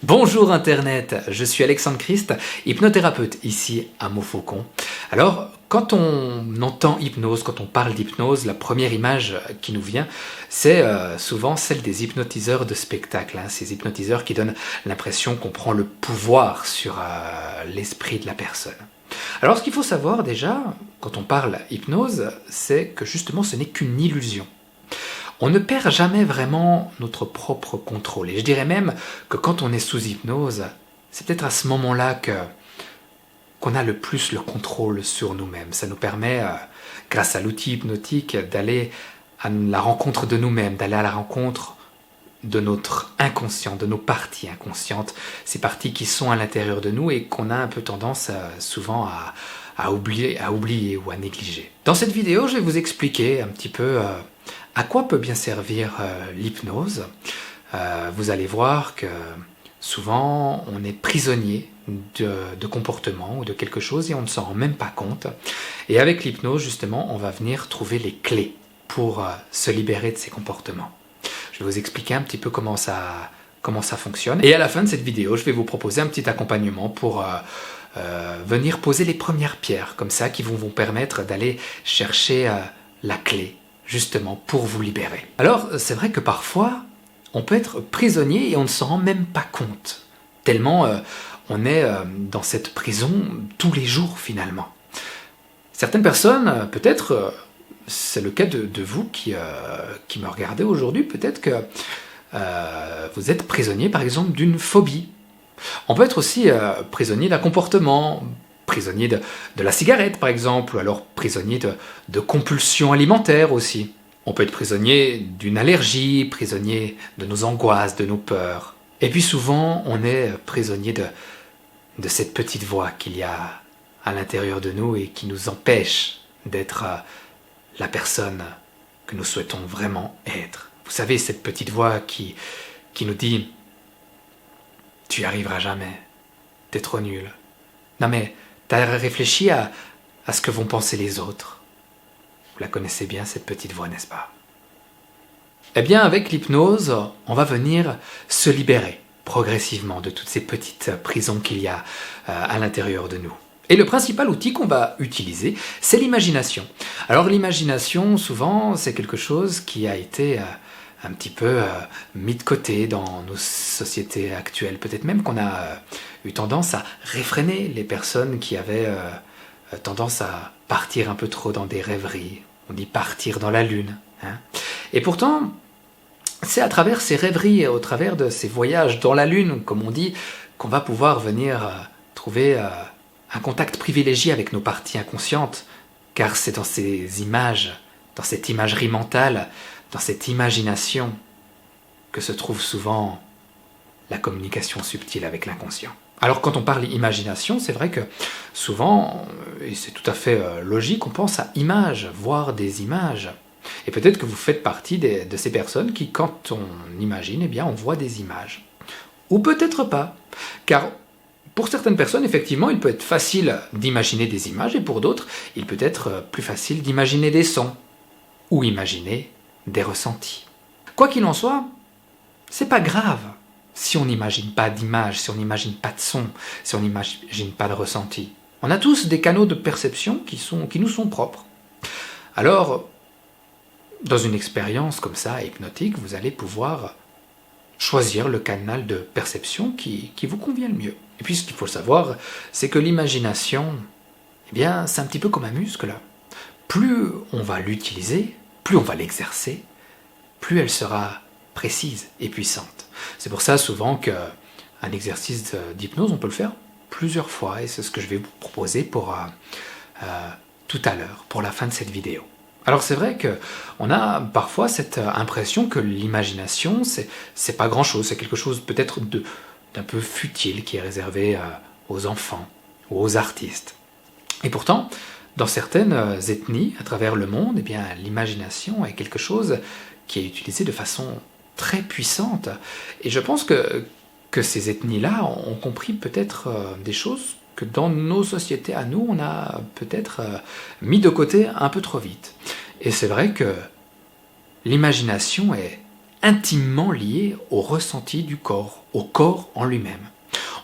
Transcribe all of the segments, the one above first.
Bonjour Internet, je suis Alexandre Christ, hypnothérapeute ici à Montfaucon. Alors, quand on entend hypnose, quand on parle d'hypnose, la première image qui nous vient, c'est souvent celle des hypnotiseurs de spectacle, ces hypnotiseurs qui donnent l'impression qu'on prend le pouvoir sur l'esprit de la personne. Alors, ce qu'il faut savoir déjà, quand on parle hypnose, c'est que justement ce n'est qu'une illusion. On ne perd jamais vraiment notre propre contrôle. Et je dirais même que quand on est sous hypnose, c'est peut-être à ce moment-là qu'on a le plus le contrôle sur nous-mêmes. Ça nous permet, grâce à l'outil hypnotique, d'aller à la rencontre de nous-mêmes, d'aller à la rencontre de notre inconscient, de nos parties inconscientes, ces parties qui sont à l'intérieur de nous et qu'on a un peu tendance souvent à oublier ou à négliger. Dans cette vidéo, je vais vous expliquer un petit peu à quoi peut bien servir l'hypnose. Vous allez voir que souvent on est prisonnier de comportement ou de quelque chose et on ne s'en rend même pas compte. Et avec l'hypnose, justement, on va venir trouver les clés pour se libérer de ces comportements. Je vais vous expliquer un petit peu comment ça fonctionne. Et à la fin de cette vidéo, je vais vous proposer un petit accompagnement pour venir poser les premières pierres, comme ça, qui vont vous permettre d'aller chercher la clé, justement, pour vous libérer. Alors, c'est vrai que parfois, on peut être prisonnier et on ne s'en rend même pas compte, tellement on est dans cette prison tous les jours, finalement. Certaines personnes, peut-être, c'est le cas de vous qui me regardez aujourd'hui, peut-être que vous êtes prisonnier, par exemple, d'une phobie. On peut être aussi prisonnier d'un comportement, prisonnier de la cigarette, par exemple, ou alors prisonnier de compulsions alimentaires aussi. On peut être prisonnier d'une allergie, prisonnier de nos angoisses, de nos peurs. Et puis souvent, on est prisonnier de cette petite voix qu'il y a à l'intérieur de nous et qui nous empêche d'être la personne que nous souhaitons vraiment être. Vous savez, cette petite voix qui nous dit « Tu n'y arriveras jamais, t'es trop nul. Non mais, t'as réfléchi à ce que vont penser les autres. » Vous la connaissez bien, cette petite voix, n'est-ce pas? Eh bien, avec l'hypnose, on va venir se libérer progressivement de toutes ces petites prisons qu'il y a à l'intérieur de nous. Et le principal outil qu'on va utiliser, c'est l'imagination. Alors l'imagination, souvent, c'est quelque chose qui a été un petit peu mis de côté dans nos sociétés actuelles. Peut-être même qu'on a eu tendance à réfréner les personnes qui avaient tendance à partir un peu trop dans des rêveries. On dit partir dans la lune. Et pourtant, c'est à travers ces rêveries, au travers de ces voyages dans la lune, comme on dit, qu'on va pouvoir venir trouver un contact privilégié avec nos parties inconscientes, car c'est dans ces images, dans cette imagerie mentale, dans cette imagination, que se trouve souvent la communication subtile avec l'inconscient. Alors quand on parle imagination, c'est vrai que souvent, et c'est tout à fait logique, on pense à images, voir des images. Et peut-être que vous faites partie de ces personnes qui, quand on imagine, eh bien, on voit des images. Ou peut-être pas, car pour certaines personnes, effectivement, il peut être facile d'imaginer des images, et pour d'autres, il peut être plus facile d'imaginer des sons, ou imaginer des ressentis. Quoi qu'il en soit, c'est pas grave si on n'imagine pas d'images, si on n'imagine pas de sons, si on n'imagine pas de ressentis. On a tous des canaux de perception qui nous sont propres. Alors, dans une expérience comme ça, hypnotique, vous allez pouvoir choisir le canal de perception qui vous convient le mieux. Et puis ce qu'il faut savoir, c'est que l'imagination, eh bien, c'est un petit peu comme un muscle. Plus on va l'utiliser, plus on va l'exercer, plus elle sera précise et puissante. C'est pour ça souvent qu'un exercice d'hypnose, on peut le faire plusieurs fois, et c'est ce que je vais vous proposer pour tout à l'heure, pour la fin de cette vidéo. Alors c'est vrai qu'on a parfois cette impression que l'imagination, c'est pas grand-chose, c'est quelque chose peut-être d'un peu futile qui est réservé aux enfants ou aux artistes. Et pourtant, dans certaines ethnies à travers le monde, eh bien, l'imagination est quelque chose qui est utilisé de façon très puissante. Et je pense que ces ethnies-là ont compris peut-être des choses que dans nos sociétés à nous, on a peut-être mis de côté un peu trop vite. Et c'est vrai que l'imagination est intimement lié au ressenti du corps, au corps en lui-même.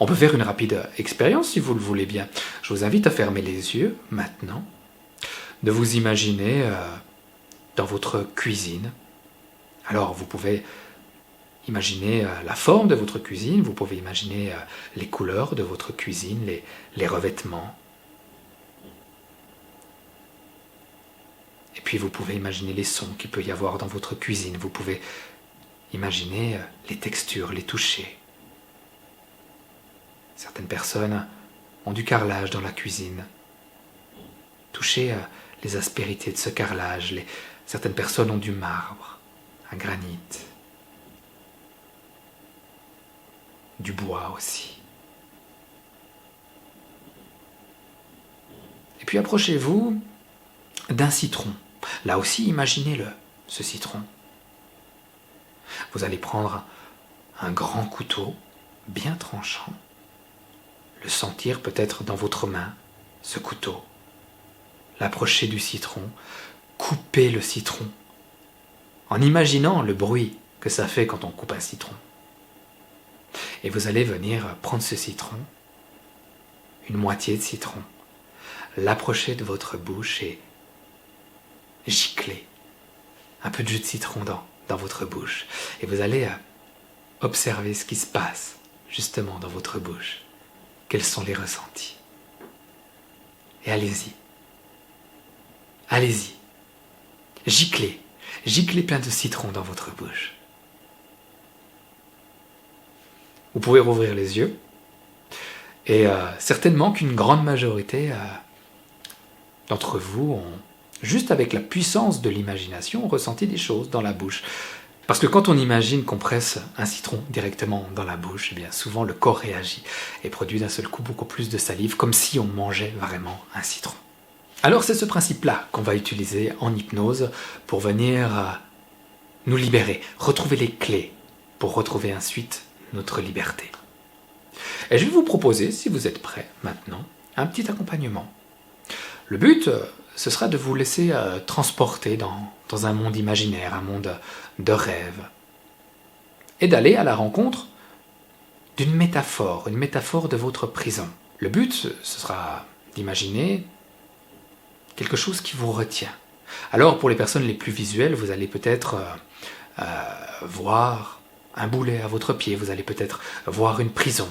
On peut faire une rapide expérience si vous le voulez bien. Je vous invite à fermer les yeux maintenant, de vous imaginer dans votre cuisine. Alors vous pouvez imaginer la forme de votre cuisine, vous pouvez imaginer les couleurs de votre cuisine, les revêtements. Et puis vous pouvez imaginer les sons qu'il peut y avoir dans votre cuisine. Vous pouvez imaginer les textures, les toucher. Certaines personnes ont du carrelage dans la cuisine. Touchez les aspérités de ce carrelage. Certaines personnes ont du marbre, un granit, du bois aussi. Et puis approchez-vous d'un citron. Là aussi, imaginez-le, ce citron. Vous allez prendre un grand couteau, bien tranchant, le sentir peut-être dans votre main, ce couteau. L'approcher du citron, couper le citron, en imaginant le bruit que ça fait quand on coupe un citron. Et vous allez venir prendre ce citron, une moitié de citron, l'approcher de votre bouche et gicler un peu de jus de citron dans votre bouche. Et vous allez observer ce qui se passe justement dans votre bouche. Quels sont les ressentis? Et allez-y. Allez-y. Giclez. Giclez plein de citron dans votre bouche. Vous pouvez rouvrir les yeux. Et certainement qu'une grande majorité d'entre vous ont, juste avec la puissance de l'imagination, ressenti des choses dans la bouche. Parce que quand on imagine qu'on presse un citron directement dans la bouche, eh bien souvent le corps réagit et produit d'un seul coup beaucoup plus de salive, comme si on mangeait vraiment un citron. Alors c'est ce principe-là qu'on va utiliser en hypnose pour venir nous libérer, retrouver les clés pour retrouver ensuite notre liberté. Et je vais vous proposer, si vous êtes prêts maintenant, un petit accompagnement. Le but, ce sera de vous laisser transporter dans un monde imaginaire, un monde de rêve, et d'aller à la rencontre d'une métaphore, une métaphore de votre prison. Le but, ce sera d'imaginer quelque chose qui vous retient. Alors, pour les personnes les plus visuelles, vous allez peut-être voir un boulet à votre pied, vous allez peut-être voir une prison.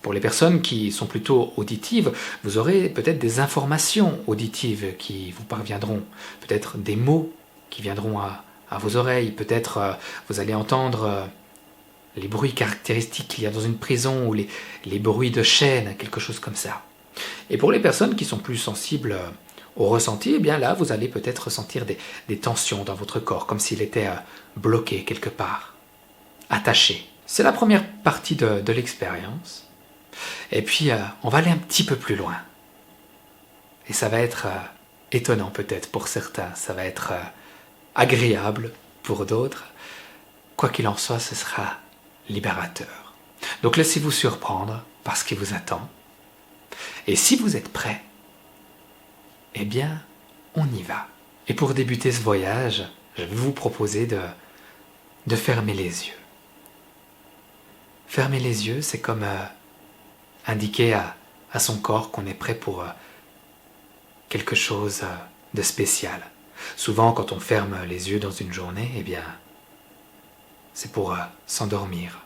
Pour les personnes qui sont plutôt auditives, vous aurez peut-être des informations auditives qui vous parviendront, peut-être des mots qui viendront à vos oreilles, peut-être vous allez entendre les bruits caractéristiques qu'il y a dans une prison ou les bruits de chaînes, quelque chose comme ça. Et pour les personnes qui sont plus sensibles au ressenti, eh bien là, vous allez peut-être ressentir des tensions dans votre corps, comme s'il était bloqué quelque part, attaché. C'est la première partie de l'expérience. Et puis, on va aller un petit peu plus loin. Et ça va être étonnant peut-être pour certains, ça va être agréable pour d'autres. Quoi qu'il en soit, ce sera libérateur. Donc laissez-vous surprendre par ce qui vous attend. Et si vous êtes prêts, eh bien, on y va. Et pour débuter ce voyage, je vais vous proposer de fermer les yeux. Fermer les yeux, c'est comme indiquer à son corps qu'on est prêt pour quelque chose de spécial. Souvent, quand on ferme les yeux dans une journée, eh bien, c'est pour s'endormir,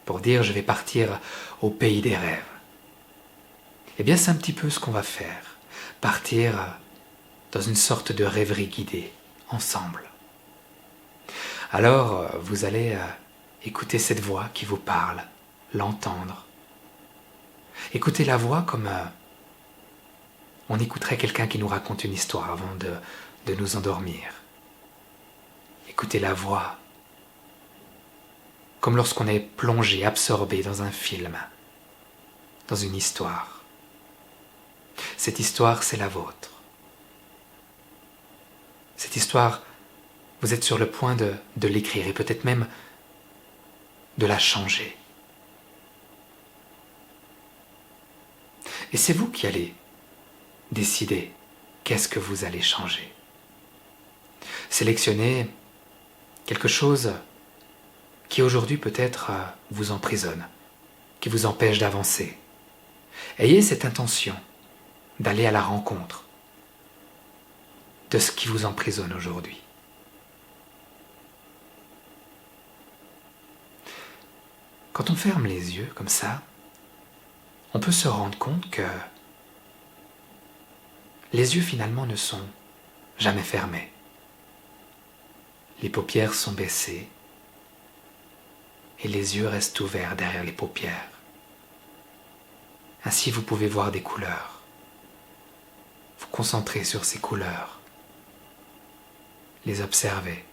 pour dire « je vais partir au pays des rêves ». Eh bien, c'est un petit peu ce qu'on va faire, partir dans une sorte de rêverie guidée, ensemble. Alors, vous allez écouter cette voix qui vous parle, l'entendre. Écoutez la voix comme on écouterait quelqu'un qui nous raconte une histoire avant de nous endormir. Écoutez la voix comme lorsqu'on est plongé, absorbé dans un film, dans une histoire. Cette histoire, c'est la vôtre. Cette histoire, vous êtes sur le point de l'écrire et peut-être même de la changer. Et c'est vous qui allez décider qu'est-ce que vous allez changer. Sélectionnez quelque chose qui aujourd'hui peut-être vous emprisonne, qui vous empêche d'avancer. Ayez cette intention d'aller à la rencontre de ce qui vous emprisonne aujourd'hui. Quand on ferme les yeux comme ça, on peut se rendre compte que les yeux finalement ne sont jamais fermés. Les paupières sont baissées et les yeux restent ouverts derrière les paupières. Ainsi vous pouvez voir des couleurs, vous concentrer sur ces couleurs, les observer.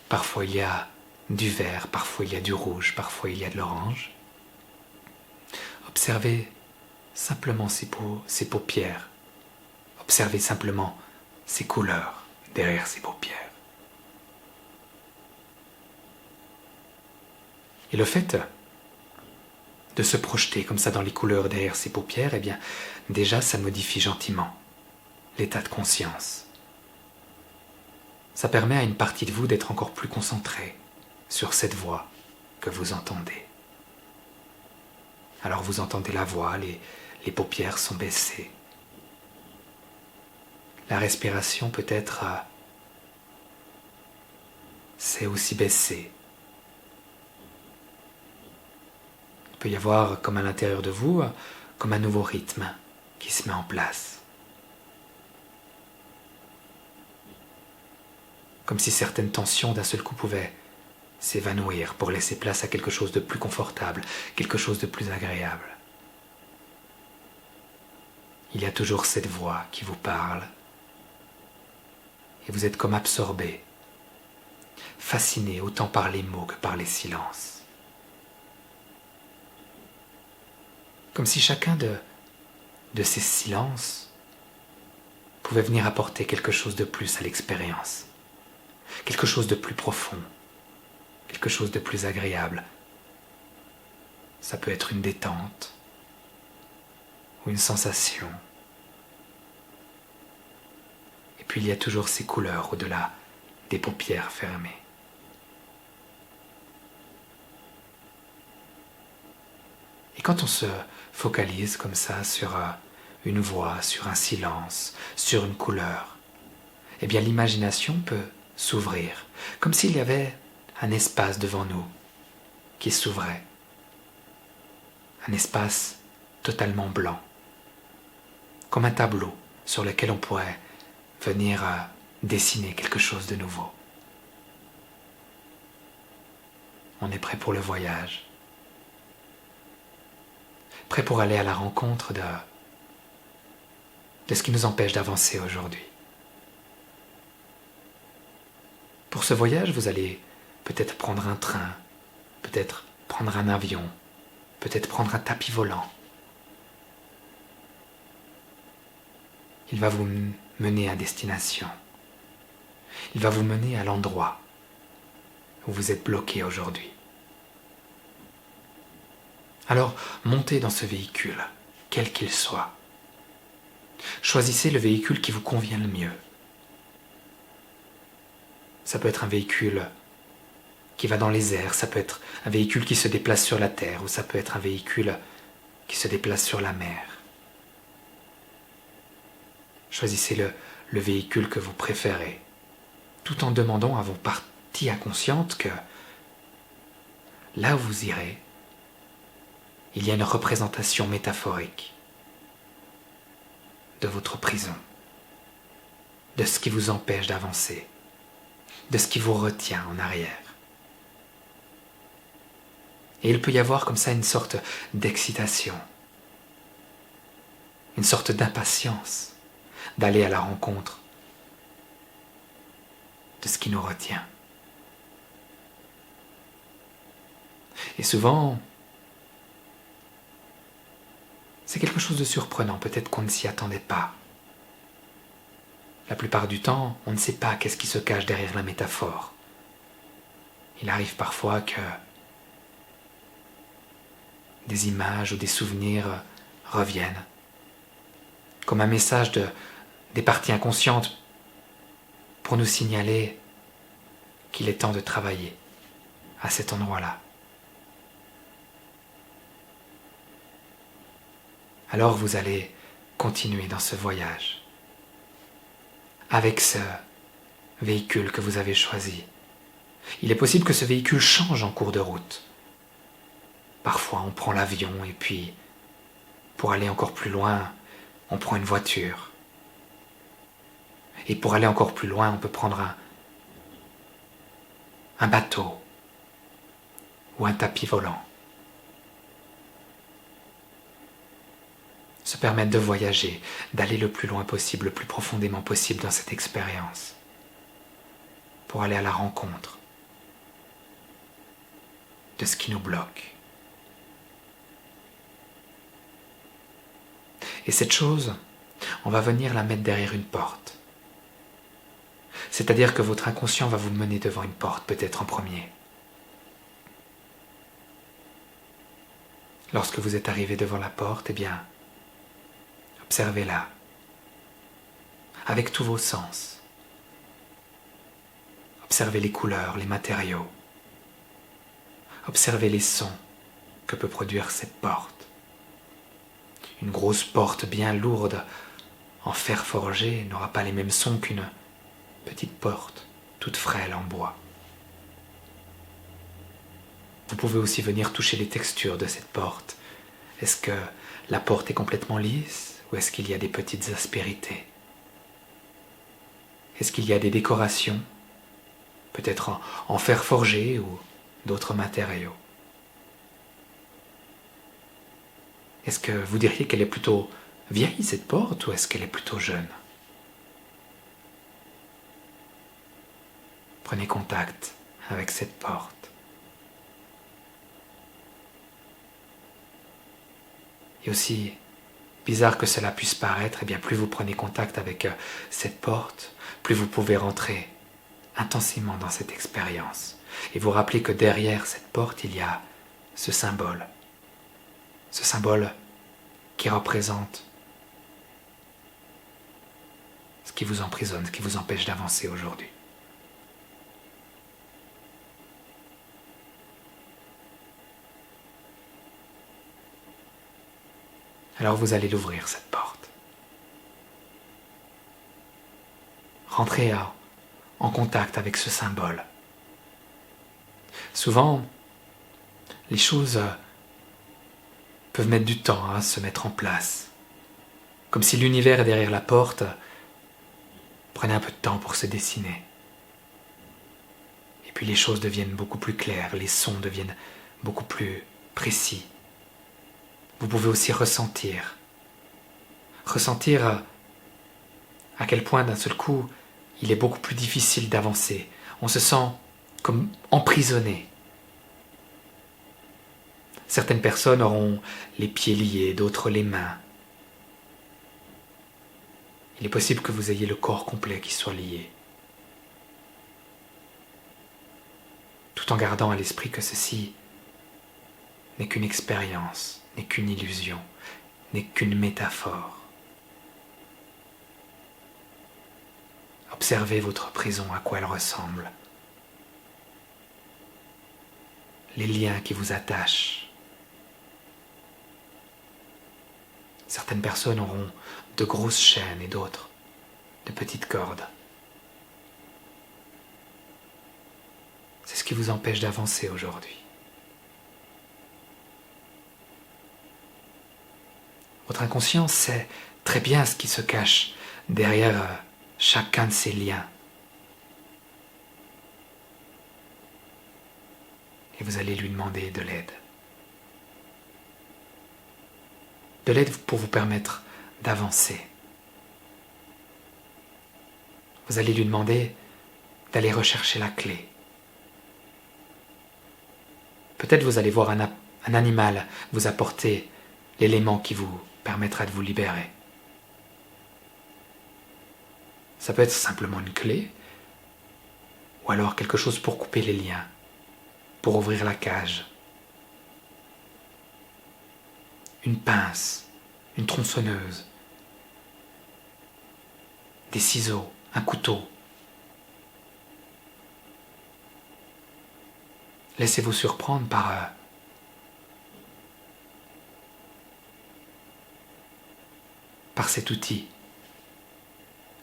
Parfois il y a du vert, parfois il y a du rouge, parfois il y a de l'orange. Observez simplement ces paupières. Observez simplement ces couleurs derrière ces paupières. Et le fait de se projeter comme ça dans les couleurs derrière ces paupières, eh bien, déjà ça modifie gentiment l'état de conscience. Ça permet à une partie de vous d'être encore plus concentrée sur cette voix que vous entendez. Alors vous entendez la voix, les paupières sont baissées. La respiration peut-être s'est aussi baissée. Il peut y avoir comme à l'intérieur de vous, comme un nouveau rythme qui se met en place. Comme si certaines tensions d'un seul coup pouvaient s'évanouir pour laisser place à quelque chose de plus confortable, quelque chose de plus agréable. Il y a toujours cette voix qui vous parle et vous êtes comme absorbé, fasciné autant par les mots que par les silences. Comme si chacun de ces silences pouvait venir apporter quelque chose de plus à l'expérience, quelque chose de plus profond, quelque chose de plus agréable. Ça peut être une détente ou une sensation. Et puis il y a toujours ces couleurs au-delà des paupières fermées. Et quand on se focalise comme ça sur une voix, sur un silence, sur une couleur, eh bien l'imagination peut s'ouvrir, comme s'il y avait un espace devant nous qui s'ouvrait, un espace totalement blanc, comme un tableau sur lequel on pourrait venir dessiner quelque chose de nouveau. On est prêt pour le voyage, prêt pour aller à la rencontre de ce qui nous empêche d'avancer aujourd'hui. Pour ce voyage, vous allez peut-être prendre un train, peut-être prendre un avion, peut-être prendre un tapis volant. Il va vous mener à destination. Il va vous mener à l'endroit où vous êtes bloqué aujourd'hui. Alors, montez dans ce véhicule, quel qu'il soit. Choisissez le véhicule qui vous convient le mieux. Ça peut être un véhicule qui va dans les airs, ça peut être un véhicule qui se déplace sur la terre, ou ça peut être un véhicule qui se déplace sur la mer. Choisissez le véhicule que vous préférez, tout en demandant à vos parties inconscientes que là où vous irez, il y a une représentation métaphorique de votre prison, de ce qui vous empêche d'avancer, de ce qui vous retient en arrière. Et il peut y avoir comme ça une sorte d'excitation, une sorte d'impatience d'aller à la rencontre de ce qui nous retient. Et souvent, c'est quelque chose de surprenant, peut-être qu'on ne s'y attendait pas. La plupart du temps, on ne sait pas qu'est-ce qui se cache derrière la métaphore. Il arrive parfois que des images ou des souvenirs reviennent, comme un message des parties inconscientes pour nous signaler qu'il est temps de travailler à cet endroit-là. Alors vous allez continuer dans ce voyage avec ce véhicule que vous avez choisi. Il est possible que ce véhicule change en cours de route. Parfois on prend l'avion et puis pour aller encore plus loin, on prend une voiture. Et pour aller encore plus loin, on peut prendre un bateau ou un tapis volant. Se permettre de voyager, d'aller le plus loin possible, le plus profondément possible dans cette expérience, pour aller à la rencontre de ce qui nous bloque. Et cette chose, on va venir la mettre derrière une porte. C'est-à-dire que votre inconscient va vous mener devant une porte, peut-être en premier. Lorsque vous êtes arrivé devant la porte, eh bien, observez-la, avec tous vos sens. Observez les couleurs, les matériaux. Observez les sons que peut produire cette porte. Une grosse porte bien lourde, en fer forgé, n'aura pas les mêmes sons qu'une petite porte, toute frêle en bois. Vous pouvez aussi venir toucher les textures de cette porte. Est-ce que la porte est complètement lisse ou est-ce qu'il y a des petites aspérités? Est-ce qu'il y a des décorations, peut-être en fer forgé ou d'autres matériaux? Est-ce que vous diriez qu'elle est plutôt vieille cette porte ou est-ce qu'elle est plutôt jeune? Prenez contact avec cette porte. Et aussi bizarre que cela puisse paraître, eh bien plus vous prenez contact avec cette porte, plus vous pouvez rentrer intensément dans cette expérience. Et vous rappelez que derrière cette porte, il y a ce symbole qui représente ce qui vous emprisonne, ce qui vous empêche d'avancer aujourd'hui. Alors vous allez l'ouvrir, cette porte. Rentrez en contact avec ce symbole. Souvent, les choses peuvent mettre du temps à se mettre en place. Comme si l'univers derrière la porte prenait un peu de temps pour se dessiner. Et puis les choses deviennent beaucoup plus claires, les sons deviennent beaucoup plus précis. Vous pouvez aussi ressentir à quel point d'un seul coup, il est beaucoup plus difficile d'avancer. On se sent comme emprisonné. Certaines personnes auront les pieds liés, d'autres les mains. Il est possible que vous ayez le corps complet qui soit lié. Tout en gardant à l'esprit que ceci n'est qu'une expérience, n'est qu'une illusion, n'est qu'une métaphore. Observez votre prison, à quoi elle ressemble. Les liens qui vous attachent. Certaines personnes auront de grosses chaînes et d'autres de petites cordes. C'est ce qui vous empêche d'avancer aujourd'hui. Votre inconscient sait très bien ce qui se cache derrière chacun de ces liens. Et vous allez lui demander de l'aide. De l'aide pour vous permettre d'avancer. Vous allez lui demander d'aller rechercher la clé. Peut-être vous allez voir un animal vous apporter l'élément qui vous permettra de vous libérer. Ça peut être simplement une clé, ou alors quelque chose pour couper les liens, pour ouvrir la cage. Une pince, une tronçonneuse, des ciseaux, un couteau. laissez-vous surprendre par cet outil.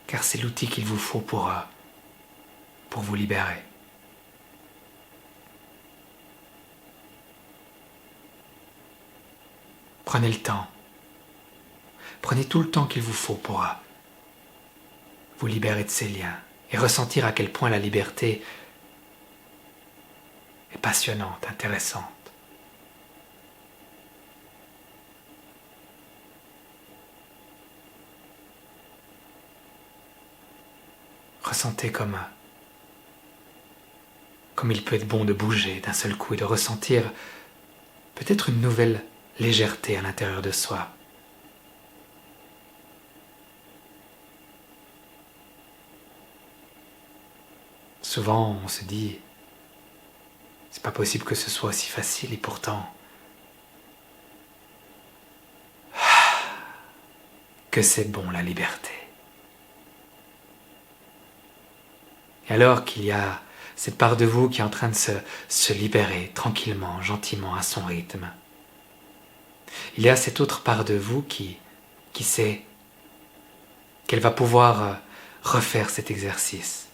Car c'est l'outil qu'il vous faut pour vous libérer. Prenez le temps. Prenez tout le temps qu'il vous faut pour vous libérer de ces liens et ressentir à quel point la liberté est passionnante, intéressante. Ressentez comme il peut être bon de bouger d'un seul coup et de ressentir peut-être une nouvelle légèreté à l'intérieur de soi. Souvent, on se dit, c'est pas possible que ce soit aussi facile et pourtant, que c'est bon la liberté. Et alors qu'il y a cette part de vous qui est en train de se libérer tranquillement, gentiment, à son rythme, il y a cette autre part de vous qui sait qu'elle va pouvoir refaire cet exercice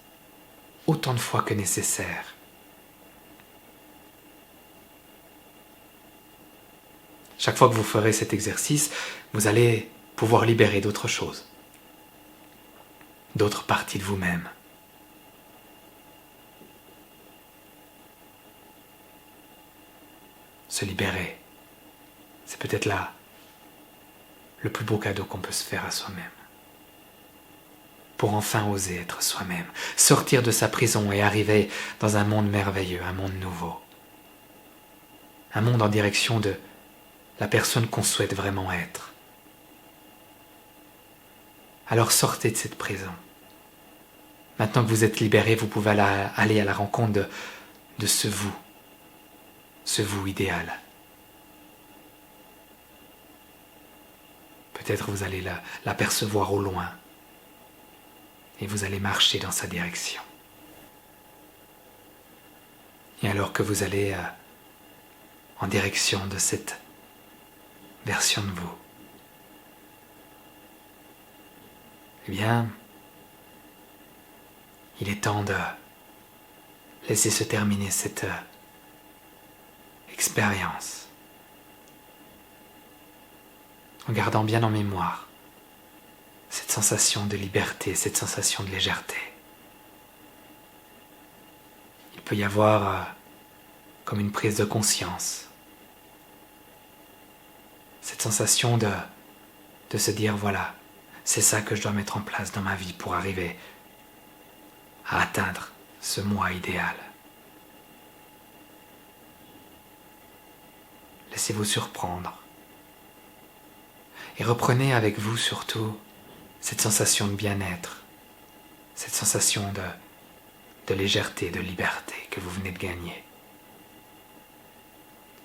autant de fois que nécessaire. Chaque fois que vous ferez cet exercice, vous allez pouvoir libérer d'autres choses, d'autres parties de vous-même. Se libérer, c'est peut-être là le plus beau cadeau qu'on peut se faire à soi-même. Pour enfin oser être soi-même, sortir de sa prison et arriver dans un monde merveilleux, un monde nouveau. Un monde en direction de la personne qu'on souhaite vraiment être. Alors sortez de cette prison. Maintenant que vous êtes libéré, vous pouvez aller à la rencontre de ce vous idéal. Peut-être vous allez l'apercevoir au loin et vous allez marcher dans sa direction. Et alors que vous allez en direction de cette version de vous, eh bien, il est temps de laisser se terminer cette expérience en gardant bien en mémoire cette sensation de liberté, cette sensation de légèreté. Il peut y avoir comme une prise de conscience, cette sensation de se dire voilà, c'est ça que je dois mettre en place dans ma vie pour arriver à atteindre ce moi idéal. Laissez-vous surprendre et reprenez avec vous surtout cette sensation de bien-être, cette sensation de légèreté, de liberté que vous venez de gagner.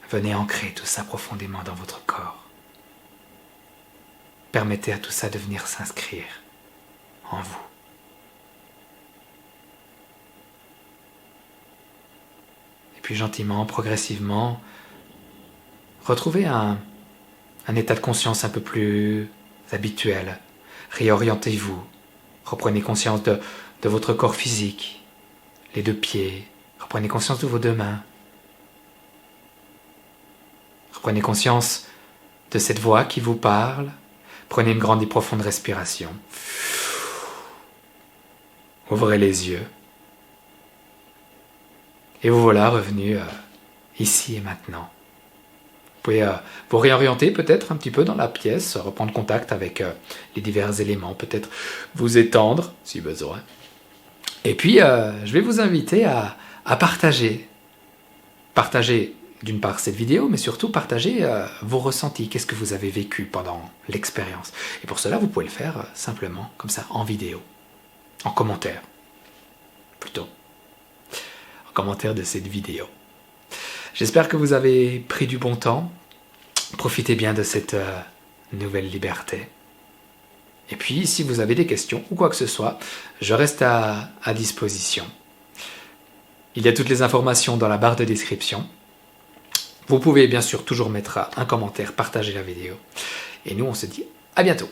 Venez ancrer tout ça profondément dans votre corps. Permettez à tout ça de venir s'inscrire en vous. Et puis gentiment, progressivement, retrouvez un état de conscience un peu plus habituel. Réorientez-vous. Reprenez conscience de votre corps physique, les deux pieds. Reprenez conscience de vos deux mains. Reprenez conscience de cette voix qui vous parle. Prenez une grande et profonde respiration. Ouvrez les yeux. Et vous voilà revenu ici et maintenant. Vous pouvez vous réorienter peut-être un petit peu dans la pièce, reprendre contact avec les divers éléments, peut-être vous étendre si besoin. Et puis, je vais vous inviter à partager. Partager d'une part cette vidéo, mais surtout partager vos ressentis. Qu'est-ce que vous avez vécu pendant l'expérience? Et pour cela, vous pouvez le faire simplement, comme ça, en vidéo, en commentaire, plutôt. En commentaire de cette vidéo. J'espère que vous avez pris du bon temps. Profitez bien de cette nouvelle liberté. Et puis, si vous avez des questions ou quoi que ce soit, je reste à disposition. Il y a toutes les informations dans la barre de description. Vous pouvez bien sûr toujours mettre un commentaire, partager la vidéo. Et nous, on se dit à bientôt.